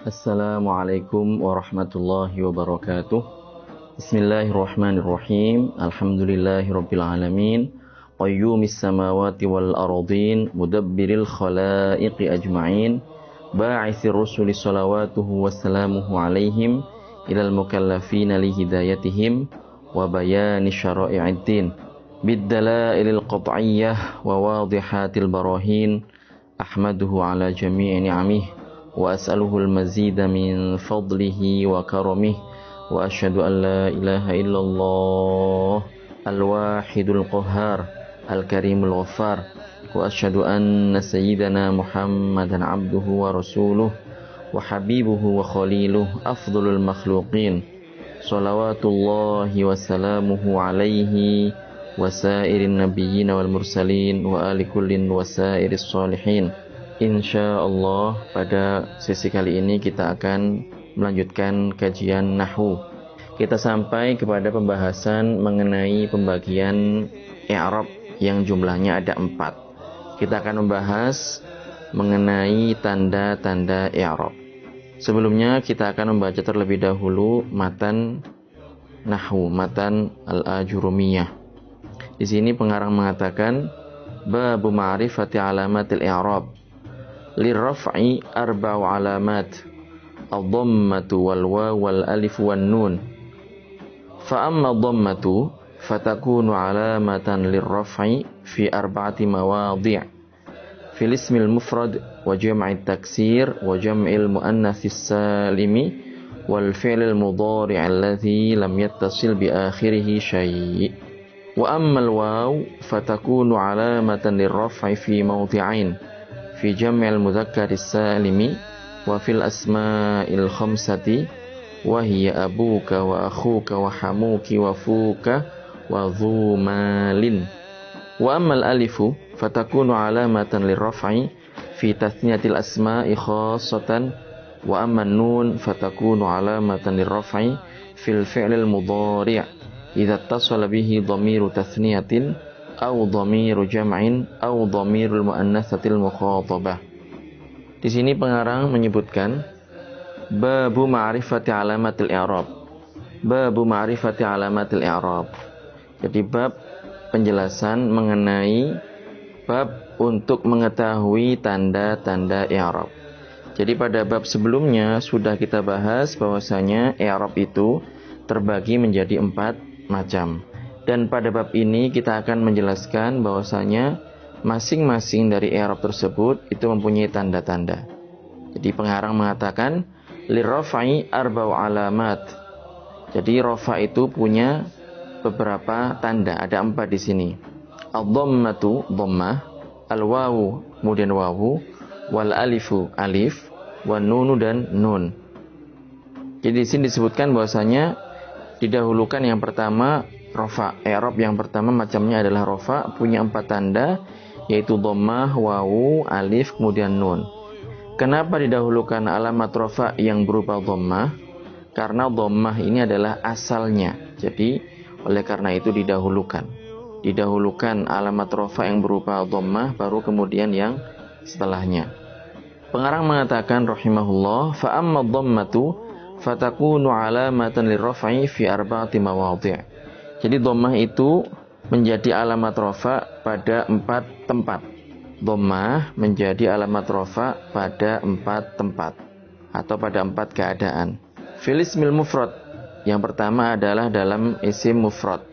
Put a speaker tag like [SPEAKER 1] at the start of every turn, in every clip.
[SPEAKER 1] Assalamualaikum warahmatullahi wabarakatuh. Bismillahirrahmanirrahim. Alhamdulillahirabbil alamin. Qayyumis samawati wal ardin, mudabbiril khalaiqi ajma'in. Ba'itsir rusuli shalawatuhu wassalamuhu alaihim ilal mukallafina li hidayatihim wa bayani syara'i'id din. Biddalailil qat'iyyah wa wadihatil barahin. Ahmaduhu ala jami'i ni'amih wa as'aluhul mazida min fadlihi wa karamih wa asyhadu an la ilaha illallah al-wahidul qahhar al-karimul ghaffar wa asyhadu anna sayyidana Muhammadan abduhu wa rasuluh wa habibuhu wa khaliluh afdhalul makhluqin shalawatullahi wa salamuhu alaihi wa sairin nabiyyin wal mursalin wa ali kullin wa sairis sholihin. Insyaallah pada sesi kali ini kita akan melanjutkan kajian nahwu. Kita sampai kepada pembahasan mengenai pembagian i'rab yang jumlahnya ada 4. Kita akan membahas mengenai tanda-tanda i'rab. Sebelumnya kita akan membaca terlebih dahulu matan nahwu, matan al-ajurumiyah. Di sini pengarang mengatakan babu ma'rifati alamatil i'rab. Lirraf'i arba'u alamat ad-dhammatu wal waw wal alif wan nun. Fa amma ad-dhammatu fatakunu alamatan lirraf'i fi arba'ati mawadhi'. Fil ismil mufrad wa jam'it taksir wa jam'il muannatsis salimi wal fi'lil mudhari' alladhi lam yattasil bi akhirih syai'. Wa amma al-waw fatakunu alamatan lirraf'i fi mawdi'ain. Fi jam'il mudzakkari salimi wa fil asma'il khamsati wa hiya abuka wa akhuka wa hamuki wa fuka wa dhu malin. Wa ammal alifu fatakunu alamatan lirraf'i fi tathniyatil asma'i khassatan wa amman nun fatakunu alamatan lirraf'i fil fi'lil mudhari' idza ittasala bihi dhamiru tathniyatin aw dhamiru jam'in aw dhamirul muannatsatil mukhatabah. Di sini pengarang menyebutkan babu ma'rifati alamatil i'rab. Babu ma'rifati alamatil i'rab. Jadi bab penjelasan mengenai bab untuk mengetahui tanda-tanda i'rab. Jadi pada bab sebelumnya sudah kita bahas bahwasanya i'rab itu terbagi menjadi 4 macam. Dan pada bab ini kita akan menjelaskan bahwasanya masing-masing dari i'rab tersebut itu mempunyai tanda-tanda. Jadi pengarang mengatakan lirraf'i arba'u alamat. Jadi rafa itu punya beberapa tanda, ada 4 di sini. Ad-dhammatu dhammah, al-wawu kemudian wawu, wal alifu alif, wan nunu dan nun. Jadi di sini disebutkan bahwasanya didahulukan yang pertama rafa. I'rab yang pertama macamnya adalah rafa, punya 4 tanda, yaitu dhammah, wawu, alif, kemudian nun. Kenapa didahulukan alamat rafa yang berupa dhammah? Karena dhammah ini adalah asalnya. Jadi oleh karena itu didahulukan. Didahulukan alamat rafa yang berupa dhammah, baru kemudian yang setelahnya. Pengarang mengatakan rahimahullah, fa amma dhammatu fatakunu alamatan lirraf'i fi arba'ati mawadhi'. Jadi dhammah itu menjadi alamat rafa pada 4 tempat. Dhammah menjadi alamat rafa pada 4 tempat atau pada 4 keadaan. Fil ismil mufrad, yang pertama adalah dalam isim mufrad.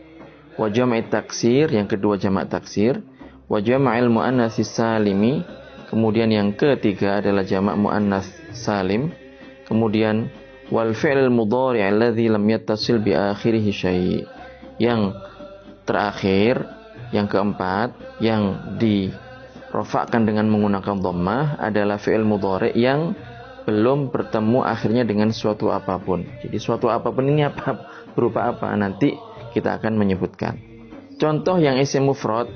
[SPEAKER 1] Wa jam'it taksir, yang kedua jamak taksir. Wa jam'il muannatsis salimi, kemudian yang ketiga adalah jamak muannats salim. Kemudian wal fi'lil mudhari' alladzi lam yattasil bi akhirih syai'. Yang terakhir, yang keempat, yang dirofakkan dengan menggunakan dhammah adalah fi'il mudhari' yang belum bertemu akhirnya dengan suatu apapun. Jadi suatu apapun ini apa, berupa apa? Nanti kita akan menyebutkan. Contoh yang isim mufrad,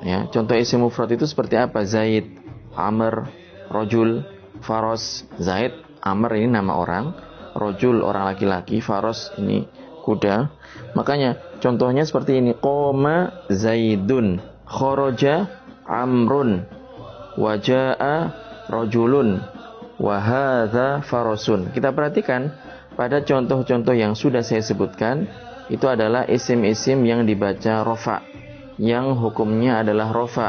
[SPEAKER 1] ya, contoh isim mufrad itu seperti apa? Zaid, Amr, Rajul, Faros. Zaid, Amr ini nama orang, Rajul orang laki-laki, Faros ini kuda. Makanya contohnya seperti ini. Qoma Zaidun, kharaja Amrun, waja'a rajulun, wa hadza farasun. Kita perhatikan pada contoh-contoh yang sudah saya sebutkan, itu adalah isim-isim yang dibaca rofa, yang hukumnya adalah rofa,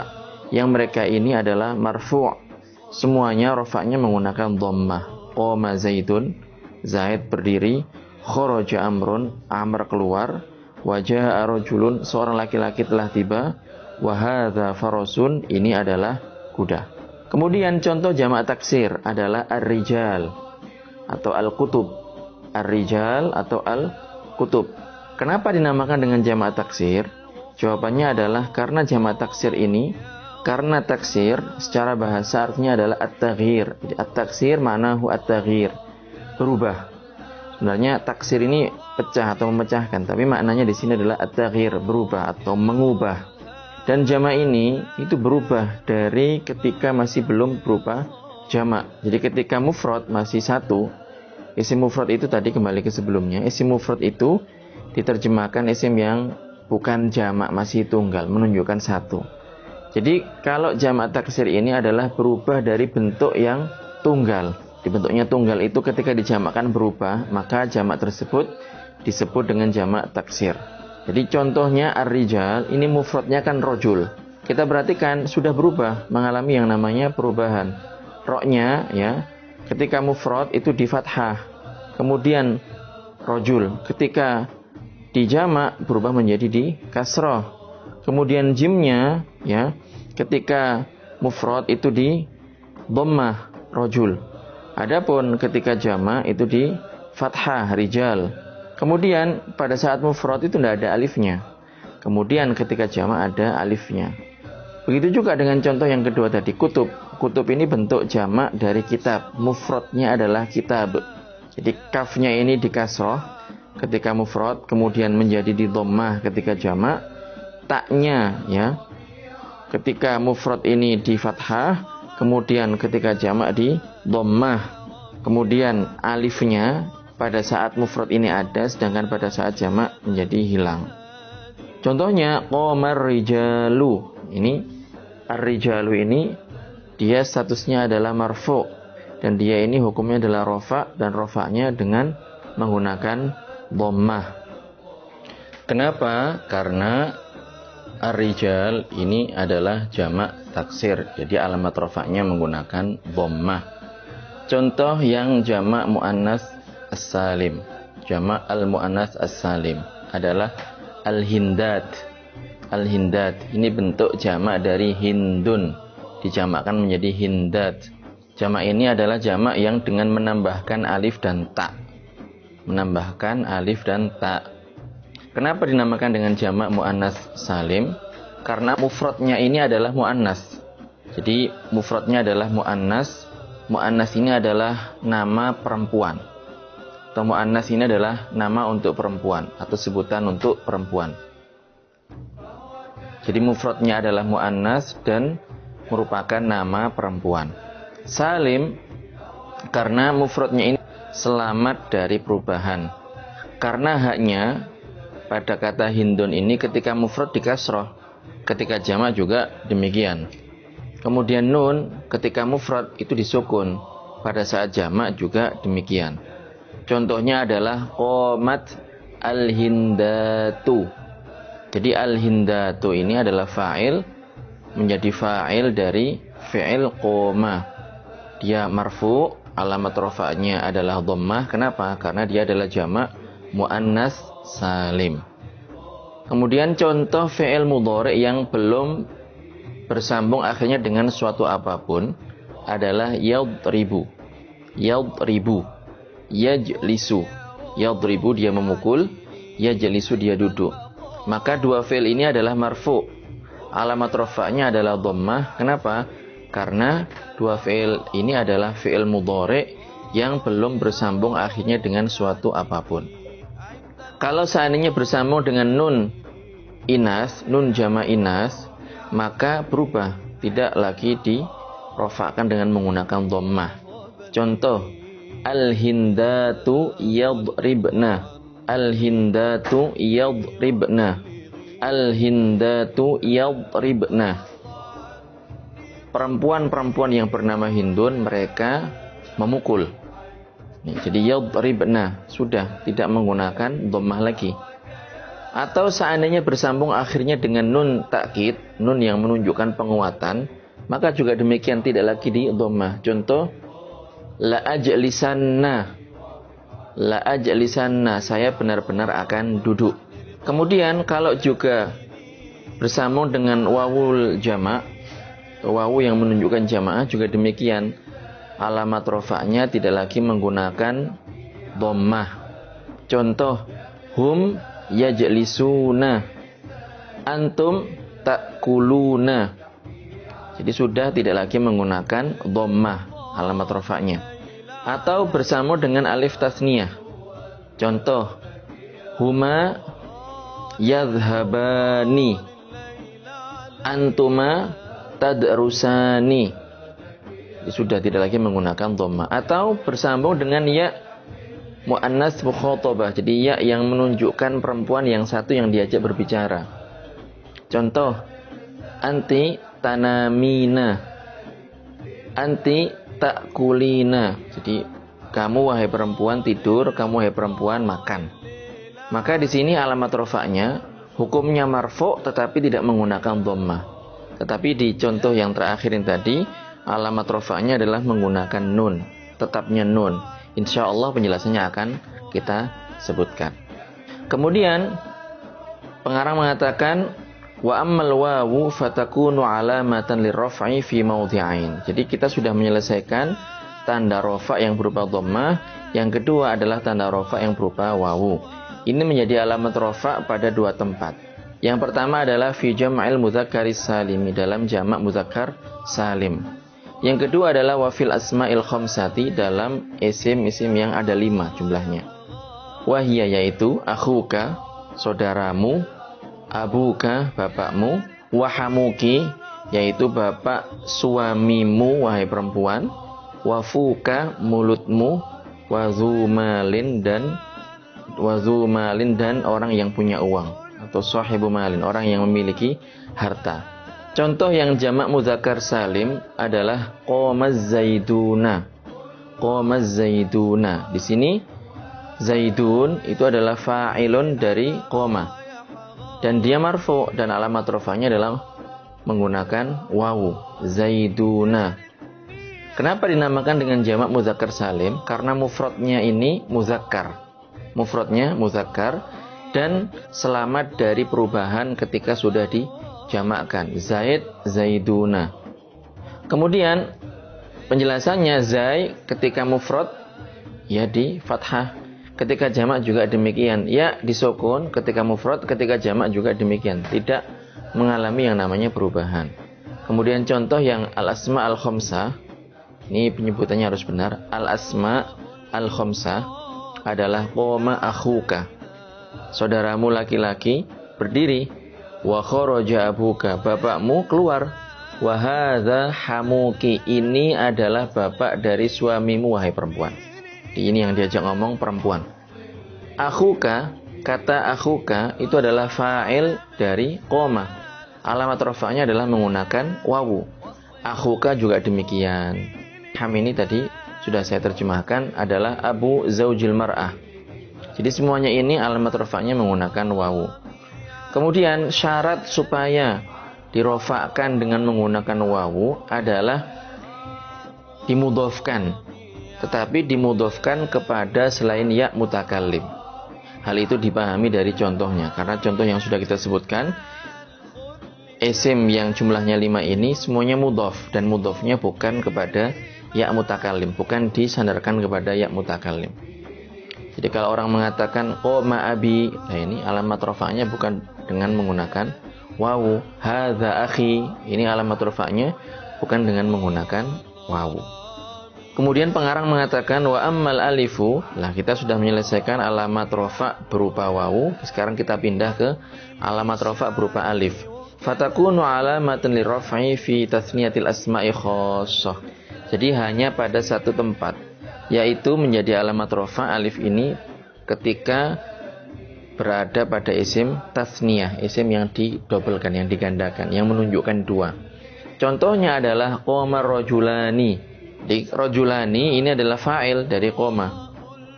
[SPEAKER 1] yang mereka ini adalah marfu'. Semuanya rofa'nya menggunakan dhammah. Qoma Zaidun, Zaid berdiri. Kharaja Amrun, Amr keluar. Wajah rajulun, seorang laki-laki telah tiba. Wa hadza farasun, ini adalah kuda. Kemudian contoh jamak taksir adalah ar-rijal atau al-kutub. Ar-rijal atau al-kutub. Kenapa dinamakan dengan jamak taksir? Jawabannya adalah karena jamak taksir ini, karena taksir secara bahasa artinya adalah at-taghyir. At-taksir ma'nahu at-taghyir, berubah. Sebenarnya taksir ini pecah atau memecahkan, tapi maknanya di sini adalah at-taghyir, berubah atau mengubah. Dan jamak ini itu berubah dari ketika masih belum berupa jamak. Jadi ketika mufrad masih satu, isim mufrad itu tadi kembali ke sebelumnya, isim mufrad itu diterjemahkan isim yang bukan jamak, masih tunggal, menunjukkan satu. Jadi kalau jamak taksir ini adalah berubah dari bentuk yang tunggal. Di bentuknya tunggal itu ketika dijamakkan berubah, maka jamak tersebut disebut dengan jamak taksir. Jadi contohnya ar-rijal, ini mufradnya kan rojul. Kita perhatikan sudah berubah, mengalami yang namanya perubahan. Roknya ya, ketika mufrad itu di fathah. Kemudian rojul, ketika dijamak berubah menjadi di kasrah. Kemudian jimnya ya, ketika mufrad itu di dhammah, rojul. Adapun ketika jamak itu di fathah, rijal. Kemudian pada saat mufrad itu tidak ada alifnya. Kemudian ketika jamak ada alifnya. Begitu juga dengan contoh yang kedua tadi, kutub. Kutub ini bentuk jamak dari kitab. Mufradnya adalah kitab. Jadi kafnya ini di kasrah ketika mufrad, kemudian menjadi di dhammah ketika jamak. Taknya ya, ketika mufrad ini di fathah, kemudian ketika jamak di dhammah. Kemudian alifnya pada saat mufrad ini ada, sedangkan pada saat jamak menjadi hilang. Contohnya qamar rijalu. Ini ar-rijalu ini dia statusnya adalah marfu, dan dia ini hukumnya adalah rofa, dan rofa'nya dengan menggunakan dhammah. Kenapa? Karena ar-rijal ini adalah jamak taksir, jadi alamat rofa'nya menggunakan dhammah. Contoh yang jamak muannas as-salim. Jamak al-muannas as-salim adalah al-hindat. Al-hindat ini bentuk jamak dari hindun, dijamakkan menjadi hindat. Jamak ini adalah jamak yang dengan menambahkan alif dan ta. Menambahkan alif dan ta. Kenapa dinamakan dengan jamak muannas salim? Karena mufradnya ini adalah muannas. Jadi mufradnya adalah muannas. Muannas ini adalah nama perempuan. Atau muannas ini adalah nama untuk perempuan atau sebutan untuk perempuan. Jadi mufradnya adalah muannas dan merupakan nama perempuan. Salim karena mufradnya ini selamat dari perubahan. Karena haknya pada kata hindun ini ketika mufrad di kasrah, ketika jamak juga demikian. Kemudian nun ketika mufrad itu disukun, pada saat jamak juga demikian. Contohnya adalah qomat al-hindatu. Jadi al-hindatu ini adalah fa'il, menjadi fa'il dari fi'il qoma. Dia marfu, alamat rafa'nya adalah dhammah. Kenapa? Karena dia adalah jamak muannas salim. Kemudian contoh fi'il mudhari yang belum bersambung akhirnya dengan suatu apapun adalah yadribu. Yadribu, yajlisu. Yadribu dia memukul, yajlisu dia duduk. Maka dua fi'il ini adalah marfu. Alamat rafa'nya adalah dhammah. Kenapa? Karena dua fi'il ini adalah fi'il mudhari yang belum bersambung akhirnya dengan suatu apapun. Kalau seandainya bersambung dengan nun inas, nun jama inas, maka berubah, tidak lagi dirofakkan dengan menggunakan dhammah. Contoh, al-hindatu yadribna. Al-hindatu yadribna. Al-hindatu yadribna. Perempuan-perempuan yang bernama Hindun, mereka memukul. Jadi yadribna, sudah tidak menggunakan dhammah lagi. Atau seandainya bersambung akhirnya dengan nun takkid, nun yang menunjukkan penguatan, maka juga demikian tidak lagi di dhammah. Contoh, la ajlisanna. La ajlisanna, saya benar-benar akan duduk. Kemudian kalau juga bersambung dengan wawul jamak, wawu yang menunjukkan jamaah, juga demikian. Alamat rofa'nya tidak lagi menggunakan dhammah. Contoh, hum yajlisuna, antum ta'kuluna. Jadi sudah tidak lagi menggunakan dhammah alamat rofa'nya. Atau bersambung dengan alif tasniyah. Contoh, huma yadhhabani, antuma tadrusani. Sudah tidak lagi menggunakan dhammah. Atau bersambung dengan ya muannas mukhatabah. Jadi ya yang menunjukkan perempuan yang satu yang diajak berbicara. Contoh, anti tanamina, anti takulina. Jadi kamu wahai perempuan tidur, kamu wahai perempuan makan. Maka di sini alamat rofa'nya hukumnya marfu' tetapi tidak menggunakan dhammah. Tetapi di contoh yang terakhir ini tadi, alamat rofa'nya adalah menggunakan nun, tetapnya nun. Insyaallah penjelasannya akan kita sebutkan. Kemudian pengarang mengatakan wa ammal wawu fatakunu alamatan lirraf'i fi mawdhi'ain. Jadi kita sudah menyelesaikan tanda rafa' yang berupa dhammah, yang kedua adalah tanda rafa' yang berupa wawu. Ini menjadi alamat rafa' pada dua tempat. Yang pertama adalah fi jam'il mudzakkaris salim, dalam jamak mudzakkar salim. Yang kedua adalah wafil asma'il khamsati, dalam isim-isim yang ada 5 jumlahnya. Wahia, yaitu akhuka, saudaramu, abuka, bapakmu, wahamuki, yaitu bapak suamimu wahai perempuan, wafuka, mulutmu, wazumalin dan orang yang punya uang, atau sahibu malin, orang yang memiliki harta. Contoh yang jamak mudzakkar salim adalah qomaz zaiduna. Qomaz zaiduna. Di sini zaidun itu adalah fa'ilun dari qoma. Dan dia marfu' dan alamat rafa'nya adalah menggunakan wawu, zaiduna. Kenapa dinamakan dengan jamak mudzakkar salim? Karena mufradnya ini muzakkar. Mufradnya muzakkar dan selamat dari perubahan ketika sudah dijamakkan. Zaid, zaiduna. Kemudian penjelasannya, zai ketika mufrad ya di fathah, ketika jamak juga demikian. Ya disukun ketika mufrad, ketika jamak juga demikian. Tidak mengalami yang namanya perubahan. Kemudian contoh yang al-asma al-khamsah, ini penyebutannya harus benar. Al-asma al-khamsah adalah qoma akhuka, saudaramu laki-laki berdiri. Wa kharaja abuka, bapakmu keluar. Wa hadza hamuki, ini adalah bapak dari suamimu wahai perempuan. Ini yang diajak ngomong perempuan. Akhuka, kata akhuka itu adalah fa'il dari qoma. Alamat rafa'nya adalah menggunakan wawu. Akhuka juga demikian. Ham ini tadi sudah saya terjemahkan adalah abu zaujil mar'ah. Jadi semuanya ini alamat rafa'nya menggunakan wawu. Kemudian syarat supaya dirofakkan dengan menggunakan wawu adalah dimudhofkan, tetapi dimudhofkan kepada selain ya mutakallim. Hal itu dipahami dari contohnya, karena contoh yang sudah kita sebutkan, isim yang jumlahnya 5 ini semuanya mudhof, dan mudhofnya bukan kepada ya mutakallim, bukan disandarkan kepada ya mutakallim. Jadi kalau orang mengatakan qoma abi, nah ini alamat rafa'nya bukan dengan menggunakan wawu. Hadza akhi, ini alamat rafa'nya bukan dengan menggunakan wawu. Kemudian pengarang mengatakan wa ammal alifu, lah kita sudah menyelesaikan alamat rafa' berupa wawu. Sekarang kita pindah ke alamat rafa' berupa alif. Fatakunu alamatan lirraf'i fi tathniyatil asma'i khassah. Jadi hanya pada satu tempat, yaitu menjadi alamat rafa' alif ini ketika berada pada isim tasniyah, isim yang didobelkan, yang digandakan, yang menunjukkan dua. Contohnya adalah qomar rajulani. Jadi rajulani ini adalah fa'il dari qoma.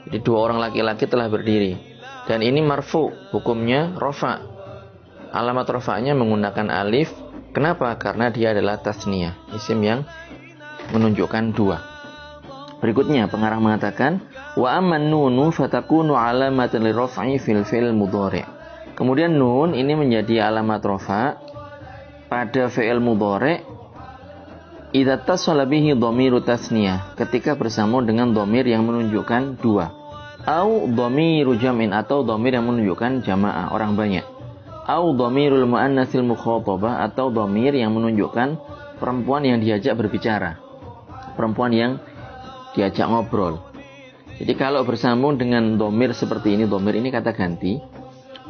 [SPEAKER 1] Jadi dua orang laki-laki telah berdiri. Dan ini marfu, hukumnya rafa. Alamat rafa'nya menggunakan alif. Kenapa? Karena dia adalah tasniyah, isim yang menunjukkan dua. Berikutnya pengarang mengatakan wa amman nunu fatakunu alamatan liraf'i fil fi'il mudhari'. Kemudian nun ini menjadi alamat rafa' pada fi'il mudhari' idza tasala bihi dhamiru tasniyah, ketika bersama dengan dhamir yang menunjukkan dua. Au dhamiru jam'in, atau dhamir yang menunjukkan jamaah, orang banyak. Au dhamirul muannatsil mukhatabah, atau dhamir yang menunjukkan perempuan yang diajak berbicara, perempuan yang diajak ngobrol. Jadi kalau bersambung dengan dhamir seperti ini, dhamir ini kata ganti,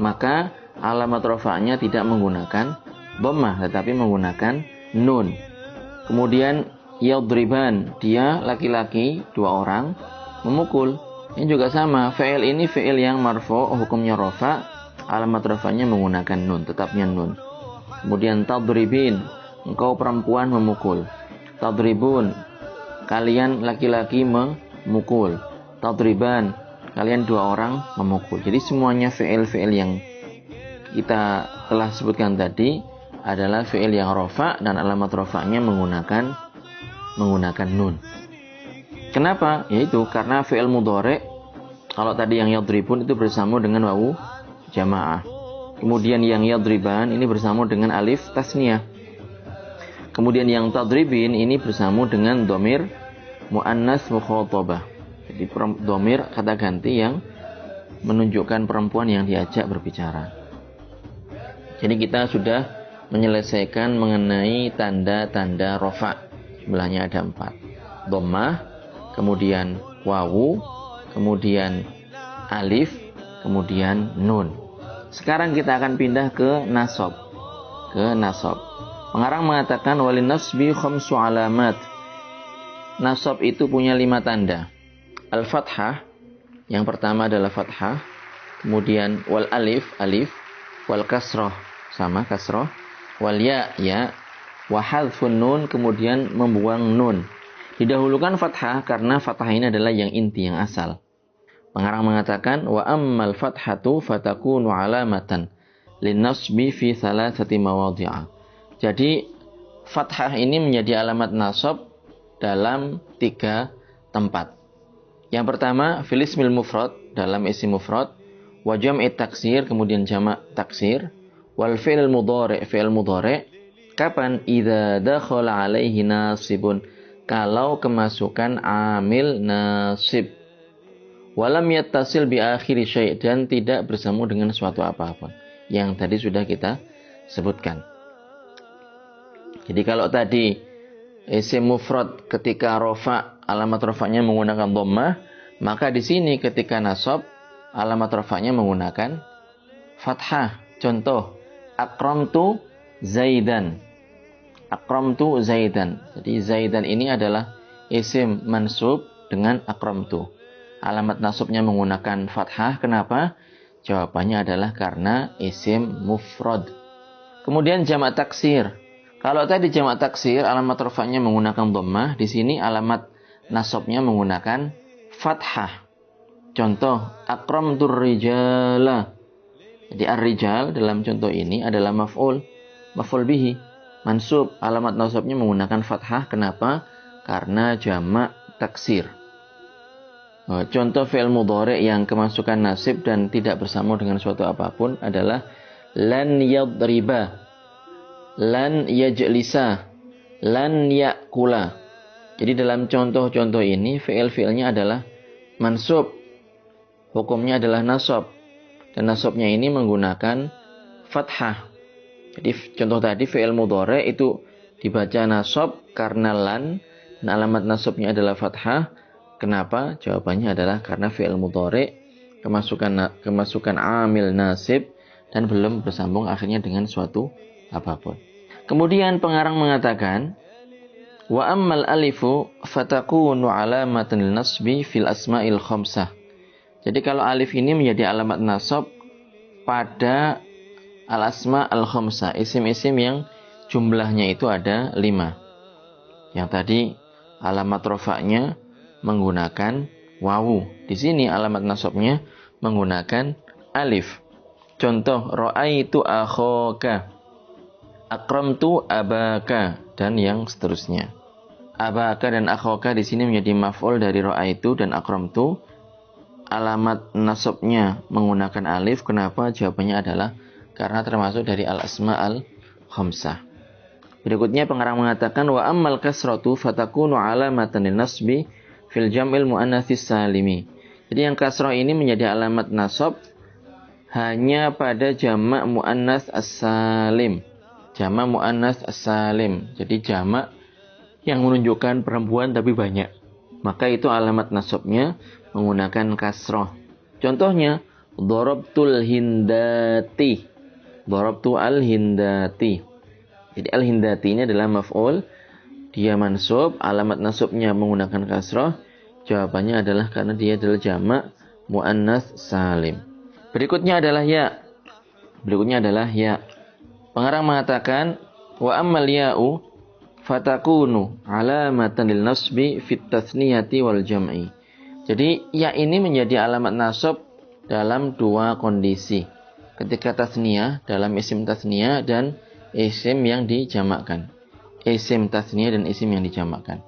[SPEAKER 1] maka alamat rafa'nya tidak menggunakan dhammah tetapi menggunakan nun. Kemudian yadriban, dia laki-laki, dua orang memukul. Ini juga sama, fi'il ini fi'il yang marfu', hukumnya rafa', alamat rafa'nya menggunakan nun, tetapnya nun. Kemudian tadribin, engkau perempuan memukul. Tadribun, kalian laki-laki memukul. Tadriban, kalian dua orang memukul. Jadi semuanya fi'il-fi'il yang kita telah sebutkan tadi adalah fi'il yang rafa' dan alamat rafa'nya menggunakan nun. Kenapa? Yaitu karena fi'il mudhari', kalau tadi yang yadribun itu bersama dengan wawu jamaah. Kemudian yang yadriban ini bersama dengan alif tasniyah. Kemudian yang tadribin ini bersama dengan dhamir muannas mukhatabah. Jadi dhamir kata ganti yang menunjukkan perempuan yang diajak berbicara. Jadi kita sudah menyelesaikan mengenai tanda-tanda rafa'. Jumlahnya ada 4. Dhammah, kemudian wawu, kemudian alif, kemudian nun. Sekarang kita akan pindah ke nasab. Pengarang mengatakan walin nasbi khamsu alamat. Nasab itu punya 5 tanda. Al-fathah, yang pertama adalah fathah, kemudian wal alif, wal kasrah, sama kasrah, wal ya, wa hadfun nun, kemudian membuang nun. Didahulukan fathah karena fathah ini adalah yang inti, yang asal. Pengarang mengatakan wa ammal fathatu fatakunu alamatan linnasbi fi thalathati mawadhi'a. Jadi fathah ini menjadi alamat nasab dalam 3 tempat. Yang pertama fil ismil mufrad, dalam isim mufrad, wa jam'i taksir, kemudian jamak taksir, wal fi'il mudhari', fi'il mudhari'. Kapan? Idza dakhala alaihi nasibun, kalau kemasukan amil nasib. Walam yattasil bi akhiri syai', dan tidak bersambung dengan suatu apapun. Yang tadi sudah kita sebutkan. Jadi kalau tadi isim mufrad ketika rafa' alamat rafa'nya menggunakan dhammah, maka di sini ketika nasab alamat rafa'nya menggunakan fathah. Contoh, akramtu zaidan. Jadi zaidan ini adalah isim mansub dengan akramtu. Alamat nasabnya menggunakan fathah. Kenapa? Jawabannya adalah karena isim mufrad. Kemudian jamak taksir. Kalau tadi jamak taksir alamat rafa'nya menggunakan dhammah, di sini alamat nasabnya menggunakan fathah. Contoh, akramtur rijala. Jadi ar-rijal dalam contoh ini adalah maf'ul bihi, mansub. Alamat nasabnya menggunakan fathah. Kenapa? Karena jamak taksir. Contoh fi'il mudhari' yang kemasukan nasib dan tidak bersama dengan suatu apapun adalah lan yadriba, lan yajlisa, lan yakula. Jadi dalam contoh-contoh ini fi'il-fi'ilnya adalah mansub. Hukumnya adalah nasab. Dan nasabnya ini menggunakan fathah. Jadi contoh tadi fi'il mudhari' itu dibaca nasab karena lan, dan alamat nasabnya adalah fathah. Kenapa? Jawabannya adalah karena fi'il mudhari' kemasukan amil nasib dan belum bersambung akhirnya dengan suatu apapun. Kemudian pengarang mengatakan wa ammal alifu fatakunu alamatan linasbi fil asma'il khamsah. Jadi kalau alif ini menjadi alamat nasab pada al-asma al-khamsah, isim-isim yang jumlahnya itu ada 5. Yang tadi alamat rofa'nya menggunakan wawu. Di sini alamat nasabnya menggunakan alif. Contoh, ra'aitu akhaka, akramtu abaka, dan yang seterusnya. Abaka dan akhaka di sini menjadi maf'ul dari ra'aitu dan akramtu. Alamat nasabnya menggunakan alif. Kenapa? Jawabannya adalah karena termasuk dari al-asma al-khamsah. Berikutnya pengarang mengatakan wa ammal kasratu fatakunu alamatan nasbi fil jam'il muannatsis salimi. Jadi yang kasrah ini menjadi alamat nasab hanya pada jamak muannats as-salim. Jamak muannats as-salim. Jadi jamak yang menunjukkan perempuan tapi banyak. Maka itu alamat nasabnya menggunakan kasrah. Contohnya darabtul hindati. Darabtu al-hindati. Jadi al-hindati ini adalah maf'ul. Dia mansub, alamat nasabnya menggunakan kasrah. Jawabannya adalah karena dia adalah jamak muannats salim. Berikutnya adalah ya. Pengarang mengatakan wa ammal ya'u fatakunu alamatan lil nasbi fit tathniyati wal jam'i. Jadi ya ini menjadi alamat nasab dalam dua kondisi. Ketika tasniyah dalam isim tasniyah dan isim yang dijamakkan. Isim tasniyah dan isim yang dijamakkan.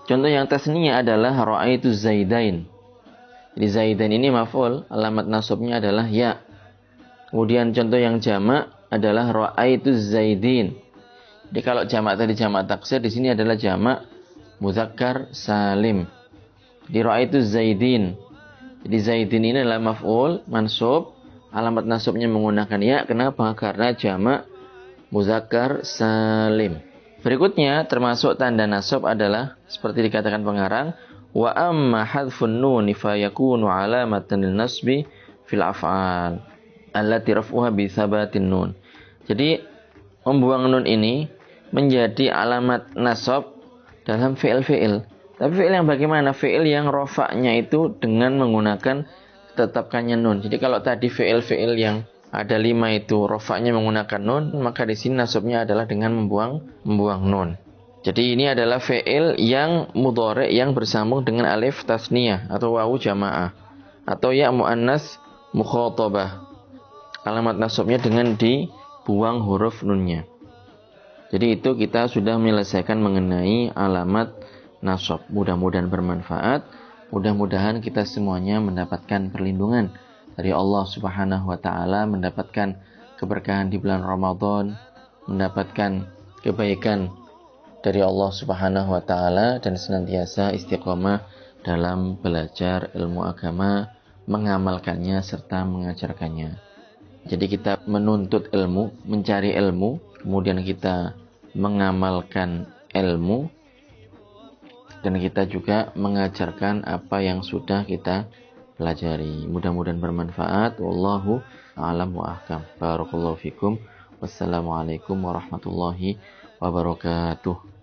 [SPEAKER 1] Contoh yang tasniyah adalah ra'aitu zaidain. Jadi zaidain ini maf'ul, alamat nasabnya adalah ya. Kemudian contoh yang jamak adalah ra'aitu zaidin. Jadi kalau jamak tadi jamak taksir, di sini adalah jamak muzakkar salim. Jadi ra'aitu zaidin. Jadi zaidin ini adalah maf'ul mansub, alamat nasabnya menggunakan ya. Kenapa? Karena jamak muzakkar salim. Berikutnya termasuk tanda nasab adalah seperti dikatakan pengarang wa amma hadfun nun fa yakunu alamatan lin nasbi fil af'al allati raf'uha bi thabatin nun. Jadi membuang nun ini menjadi alamat nasab dalam fi'il. Tapi fi'il yang bagaimana? Fi'il yang rafa'nya itu dengan menggunakan tetapkannya nun. Jadi kalau tadi fi'il yang ada 5 itu rafa'nya menggunakan nun, maka di sini nasabnya adalah dengan membuang nun. Jadi ini adalah fi'il yang mudhari' yang bersambung dengan alif tasniyah atau wawu jamaah atau ya muannas mukhatabah. Alamat nasabnya dengan dibuang huruf nunnya. Jadi itu kita sudah menyelesaikan mengenai alamat nasab. Mudah-mudahan bermanfaat. Mudah-mudahan kita semuanya mendapatkan perlindungan dari Allah Subhanahu wa taala, mendapatkan keberkahan di bulan Ramadan, mendapatkan kebaikan dari Allah Subhanahu wa taala dan senantiasa istiqomah dalam belajar ilmu agama, mengamalkannya serta mengajarkannya. Jadi kita menuntut ilmu, mencari ilmu, kemudian kita mengamalkan ilmu dan kita juga mengajarkan apa yang sudah kita pelajari. Mudah-mudahan bermanfaat. Wallahu a'lam wa ahkam. Barakallahu fikum. Wassalamualaikum warahmatullahi wabarakatuh.